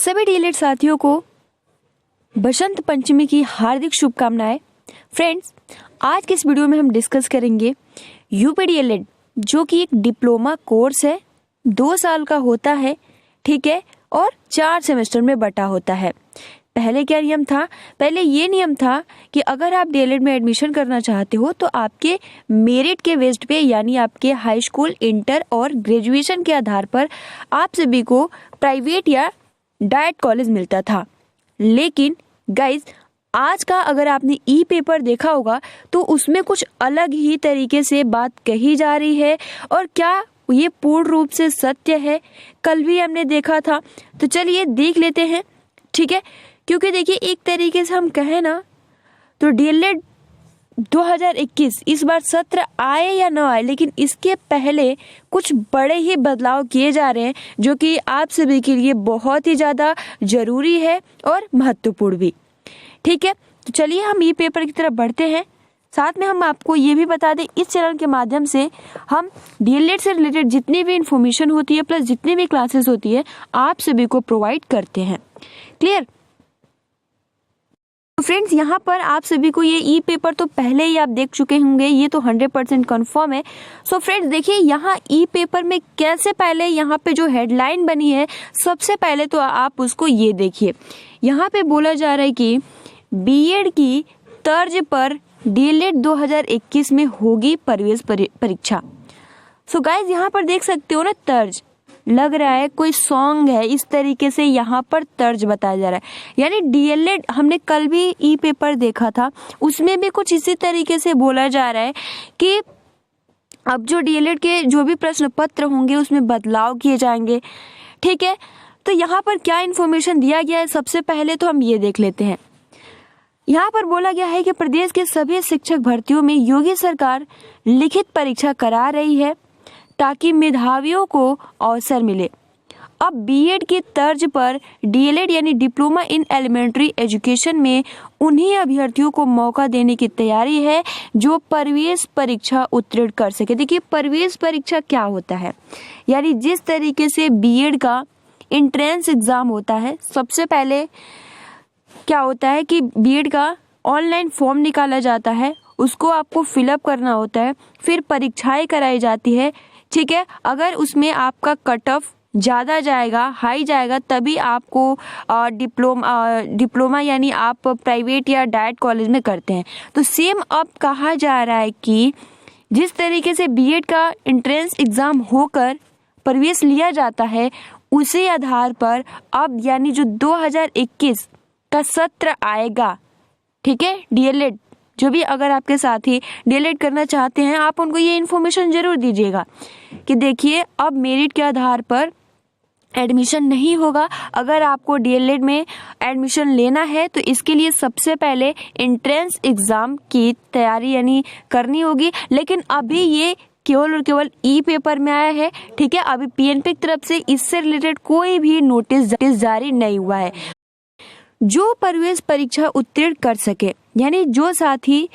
सभी डीएलएड साथियों को बसंत पंचमी की हार्दिक शुभकामनाएं। फ्रेंड्स, आज के इस वीडियो में हम डिस्कस करेंगे यूपी डीएलएड, जो कि एक डिप्लोमा कोर्स है, 2 साल का होता है, ठीक है, और 4 सेमेस्टर में बटा होता है। पहले क्या नियम था? पहले ये नियम था कि अगर आप डीएलएड में एडमिशन करना चाहते हो तो आपके मेरिट के बेस्ड पे, यानी आपके हाई स्कूल, इंटर और ग्रेजुएशन के आधार पर आप सभी को प्राइवेट या डाइट कॉलेज मिलता था। लेकिन गाइज, आज का अगर आपने ई पेपर देखा होगा तो उसमें कुछ अलग ही तरीके से बात कही जा रही है। और क्या ये पूर्ण रूप से सत्य है? कल भी हमने देखा था, तो चलिए देख लेते हैं, ठीक है। क्योंकि देखिए, एक तरीके से हम कहें ना तो डीएलएड 2021 इस बार सत्र आए या न आए, लेकिन इसके पहले कुछ बड़े ही बदलाव किए जा रहे हैं, जो कि आप सभी के लिए बहुत ही ज़्यादा जरूरी है और महत्वपूर्ण भी, ठीक है। तो चलिए हम ई पेपर की तरफ बढ़ते हैं। साथ में हम आपको ये भी बता दें, इस चैनल के माध्यम से हम डीएलएड से रिलेटेड जितनी भी इंफॉर्मेशन होती है प्लस जितनी भी क्लासेस होती है आप सभी को प्रोवाइड करते हैं। क्लियर? तो फ्रेंड्स, यहाँ पर आप सभी को ये ई पेपर तो पहले ही आप देख चुके होंगे, ये तो 100% कन्फर्म है। सो फ्रेंड्स, देखिए यहाँ ई पेपर में कैसे, पहले यहाँ पे जो हेडलाइन बनी है, सबसे पहले तो आप उसको ये देखिए। यहाँ पे बोला जा रहा है कि बीएड की तर्ज पर डीएलएड 2021 में होगी प्रवेश परीक्षा। सो गाइज, यहाँ पर देख सकते हो ना, तर्ज लग रहा है कोई सॉन्ग है, इस तरीके से यहाँ पर तर्ज बताया जा रहा है। यानी डीएलएड, हमने कल भी ई पेपर देखा था, उसमें भी कुछ इसी तरीके से बोला जा रहा है कि अब जो डीएलएड के जो भी प्रश्न पत्र होंगे उसमें बदलाव किए जाएंगे, ठीक है। तो यहाँ पर क्या इन्फॉर्मेशन दिया गया है, सबसे पहले तो हम ये देख लेते हैं। यहाँ पर बोला गया है कि प्रदेश के सभी शिक्षक भर्तियों में योगी सरकार लिखित परीक्षा करा रही है ताकि मेधावियों को अवसर मिले। अब बीएड की तर्ज पर डीएलएड यानी डिप्लोमा इन एलिमेंट्री एजुकेशन में उन्हीं अभ्यर्थियों को मौका देने की तैयारी है जो प्रवेश परीक्षा उत्तीर्ण कर सके। देखिए, प्रवेश परीक्षा क्या होता है? यानी जिस तरीके से बीएड का एंट्रेंस एग्जाम होता है, सबसे पहले क्या होता है कि बीएड का ऑनलाइन फॉर्म निकाला जाता है, उसको आपको फिलअप करना होता है, फिर परीक्षाएं कराई जाती है, ठीक है। अगर उसमें आपका कट ऑफ ज़्यादा जाएगा, हाई जाएगा, तभी आपको डिप्लोमा यानी आप प्राइवेट या डाइट कॉलेज में करते हैं। तो सेम अब कहा जा रहा है कि जिस तरीके से बीएड का एंट्रेंस एग्ज़ाम होकर प्रवेश लिया जाता है, उसी आधार पर अब यानी जो 2021 का सत्र आएगा, ठीक है, डीएलएड जो भी अगर आपके साथी डीएलएड करना चाहते हैं, आप उनको ये इन्फॉर्मेशन जरूर दीजिएगा कि देखिए, अब मेरिट के आधार पर एडमिशन नहीं होगा। अगर आपको डीएलएड में एडमिशन लेना है तो इसके लिए सबसे पहले एंट्रेंस एग्जाम की तैयारी यानी करनी होगी। लेकिन अभी ये केवल और केवल ई पेपर में आया है, ठीक है। अभी पीएनपी की तरफ से इससे रिलेटेड कोई भी नोटिस जारी नहीं हुआ है। जो प्रवेश परीक्षा उत्तीर्ण कर सके, यानी जो साथी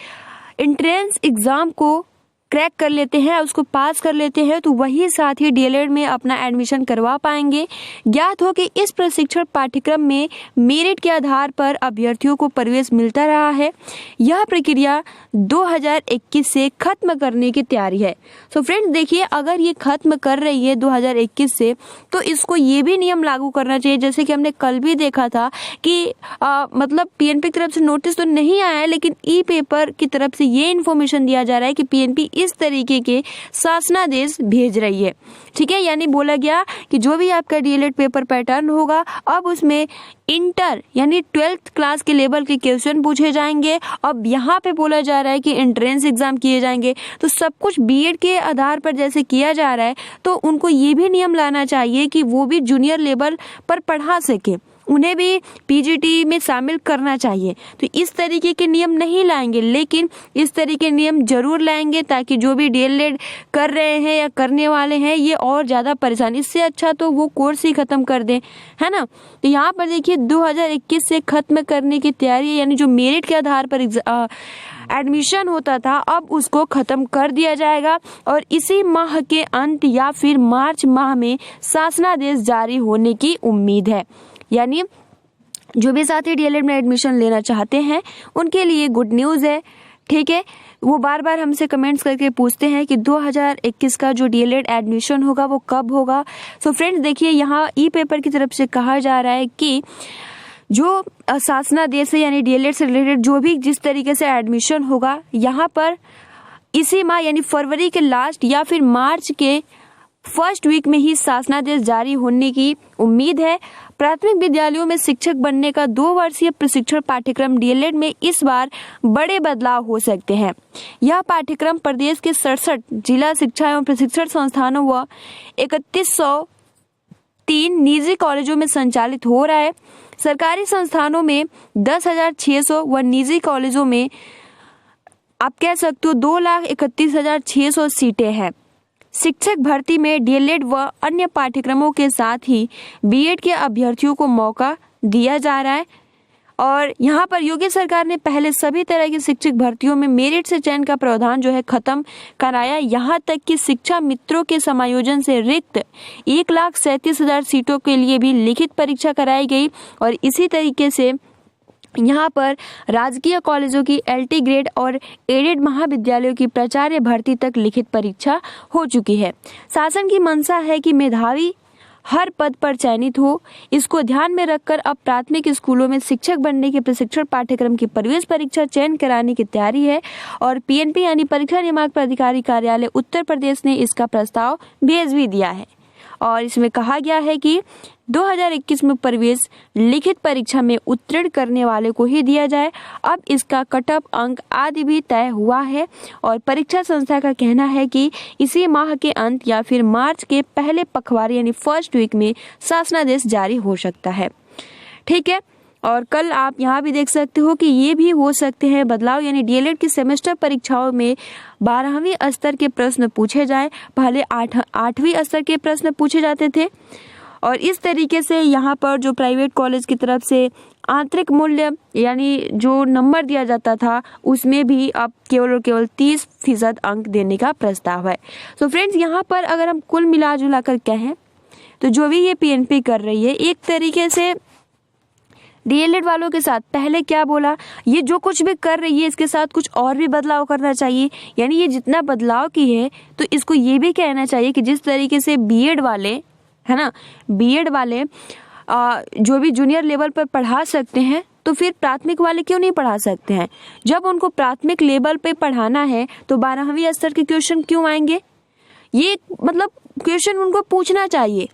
एंट्रेंस एग्जाम को क्रैक कर लेते हैं, उसको पास कर लेते हैं, तो वही साथी डीएलएड में अपना एडमिशन करवा पाएंगे। ज्ञात हो कि इस प्रशिक्षण पाठ्यक्रम में मेरिट के आधार पर अभ्यर्थियों को प्रवेश मिलता रहा है। यह प्रक्रिया 2021 से खत्म करने की तैयारी है। सो फ्रेंड्स, देखिए, अगर ये खत्म कर रही है 2021 से, तो इसको ये भी नियम लागू करना चाहिए, जैसे कि हमने कल भी देखा था कि मतलब पीएनपी की तरफ से नोटिस तो नहीं आया है, लेकिन ई पेपर की तरफ से ये इन्फॉर्मेशन दिया जा रहा है कि पीएनपी इस तरीके के शासनादेश भेज रही है, ठीक है। यानी बोला गया कि जो भी आपका डीएलएड पेपर पैटर्न होगा, अब उसमें इंटर यानी 12th क्लास के लेवल के क्वेश्चन पूछे जाएंगे। अब यहाँ पे बोला जा रहा है कि एंट्रेंस एग्जाम किए जाएंगे। तो सब कुछ बीएड के आधार पर जैसे किया जा रहा है, तो उनको ये भी नियम लाना चाहिए कि वो भी जूनियर लेवल पर पढ़ा सके, उन्हें भी पीजीटी में शामिल करना चाहिए। तो इस तरीके के नियम नहीं लाएंगे, लेकिन इस तरीके के नियम जरूर लाएंगे ताकि जो भी डीएलएड कर रहे हैं या करने वाले हैं, ये और ज़्यादा परेशान, इससे अच्छा तो वो कोर्स ही ख़त्म कर दें, है ना। तो यहाँ पर देखिए, 2021 से ख़त्म करने की तैयारी है, यानी जो मेरिट के आधार पर एडमिशन होता था, अब उसको खत्म कर दिया जाएगा और इसी माह के अंत या फिर मार्च माह में शासनादेश जारी होने की उम्मीद है। यानी जो भी साथी डीएलएड में एडमिशन लेना चाहते हैं उनके लिए गुड न्यूज़ है, ठीक है। वो बार बार हमसे कमेंट्स करके पूछते हैं कि 2021 का जो डीएलएड एडमिशन होगा वो कब होगा। सो फ्रेंड्स देखिए, यहाँ ई पेपर की तरफ से कहा जा रहा है कि जो शासनादेश है यानी डीएलएड से रिलेटेड जो भी जिस तरीके से एडमिशन होगा, यहाँ पर इसी माह यानी फरवरी के लास्ट या फिर मार्च के फर्स्ट वीक में ही शासनादेश जारी होने की उम्मीद है। प्राथमिक विद्यालयों में शिक्षक बनने का 2 वर्षीय प्रशिक्षण पाठ्यक्रम डीएलएड में इस बार बड़े बदलाव हो सकते हैं। यह पाठ्यक्रम प्रदेश के 67 जिला शिक्षा एवं प्रशिक्षण संस्थानों व 3103 निजी कॉलेजों में संचालित हो रहा है। सरकारी संस्थानों में 10,600 व निजी कॉलेजों में आप कह सकते हो 2,31,600 सीटें हैं। शिक्षक भर्ती में डीएलएड व अन्य पाठ्यक्रमों के साथ ही बीएड के अभ्यर्थियों को मौका दिया जा रहा है। और यहाँ पर योगी सरकार ने पहले सभी तरह की शिक्षक भर्तियों में मेरिट से चयन का प्रावधान जो है खत्म कराया। यहाँ तक कि शिक्षा मित्रों के समायोजन से रिक्त 1,37,000 सीटों के लिए भी लिखित परीक्षा कराई गई। और इसी तरीके से यहाँ पर राजकीय कॉलेजों की एलटी ग्रेड और एडेड महाविद्यालयों की प्राचार्य भर्ती तक लिखित परीक्षा हो चुकी है। शासन की मंशा है कि मेधावी हर पद पर चयनित हो। इसको ध्यान में रखकर अब प्राथमिक स्कूलों में शिक्षक बनने के प्रशिक्षण पाठ्यक्रम की प्रवेश परीक्षा चयन कराने की तैयारी है। और पीएनपी यानी परीक्षा नियामक प्राधिकारी कार्यालय उत्तर प्रदेश ने इसका प्रस्ताव भेज भी दिया है। और इसमें कहा गया है कि 2021 में प्रवेश लिखित परीक्षा में उत्तीर्ण करने वाले को ही दिया जाए। अब इसका कट ऑफ अंक आदि भी तय हुआ है और परीक्षा संस्था का कहना है कि इसी माह के अंत या फिर मार्च के पहले पखवाड़े यानी फर्स्ट वीक में शासनादेश जारी हो सकता है, ठीक है। और कल आप यहाँ भी देख सकते हो कि ये भी हो सकते हैं बदलाव, यानी डीएलएड की सेमेस्टर परीक्षाओं में 12वीं स्तर के प्रश्न पूछे जाए। पहले 8वीं स्तर के प्रश्न पूछे जाते थे। और इस तरीके से यहाँ पर जो प्राइवेट कॉलेज की तरफ से आंतरिक मूल्य यानी जो नंबर दिया जाता था उसमें भी अब केवल और केवल 30% अंक देने का प्रस्ताव है। तो फ्रेंड्स यहाँ पर अगर हम कुल मिला जुला कर कहें तो जो भी ये पीएनपी कर रही है एक तरीके से डीएलएड वालों के साथ पहले क्या बोला, ये जो कुछ भी कर रही है इसके साथ कुछ और भी बदलाव करना चाहिए। यानी ये जितना बदलाव की है तो इसको ये भी कहना चाहिए कि जिस तरीके से बीएड वाले है ना, बीएड वाले जो भी जूनियर लेवल पर पढ़ा सकते हैं तो फिर प्राथमिक वाले क्यों नहीं पढ़ा सकते हैं। जब उनको प्राथमिक लेवल पे पढ़ाना है तो 12वीं स्तर के क्वेश्चन क्यों आएंगे, ये मतलब क्वेश्चन उनको पूछना चाहिए।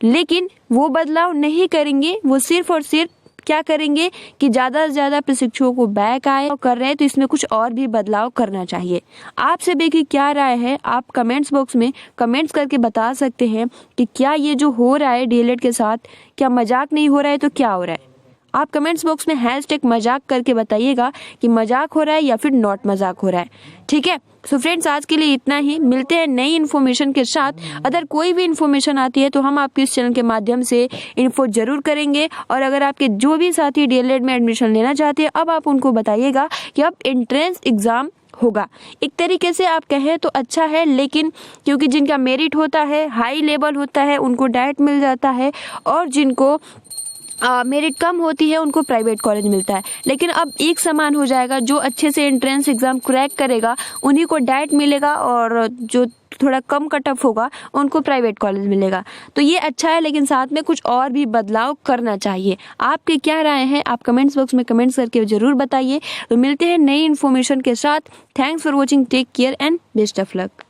लेकिन वो बदलाव नहीं करेंगे, वो सिर्फ और सिर्फ क्या करेंगे कि ज़्यादा से ज़्यादा प्रशिक्षुओं को बैक आए और कर रहे हैं, तो इसमें कुछ और भी बदलाव करना चाहिए। आप सभी की क्या राय है, आप कमेंट्स बॉक्स में कमेंट्स करके बता सकते हैं कि क्या ये जो हो रहा है डीएलएड के साथ क्या मजाक नहीं हो रहा है तो क्या हो रहा है। आप कमेंट्स बॉक्स में हैशटैग मजाक करके बताइएगा कि मजाक हो रहा है या फिर नॉट मजाक हो रहा है, ठीक है। सो फ्रेंड्स आज के लिए इतना ही, मिलते हैं नई इन्फॉर्मेशन के साथ। अगर कोई भी इन्फॉर्मेशन आती है तो हम आपके इस चैनल के माध्यम से इन्फो जरूर करेंगे। और अगर आपके जो भी साथी डीएलएड में एडमिशन लेना चाहते हैं अब आप उनको बताइएगा कि अब एंट्रेंस एग्जाम होगा। एक तरीके से आप कहें तो अच्छा है, लेकिन क्योंकि जिनका मेरिट होता है हाई लेवल होता है उनको डायरेक्ट मिल जाता है और जिनको मेरिट कम होती है उनको प्राइवेट कॉलेज मिलता है। लेकिन अब एक समान हो जाएगा, जो अच्छे से एंट्रेंस एग्जाम क्रैक करेगा उन्हीं को डायरेक्ट मिलेगा और जो थोड़ा कम कट ऑफ होगा उनको प्राइवेट कॉलेज मिलेगा। तो ये अच्छा है, लेकिन साथ में कुछ और भी बदलाव करना चाहिए। आपकी क्या राय है आप कमेंट्स बॉक्स में कमेंट्स करके जरूर बताइए। तो मिलते हैं नई इन्फॉर्मेशन के साथ। Thanks for watching, take care and best of luck.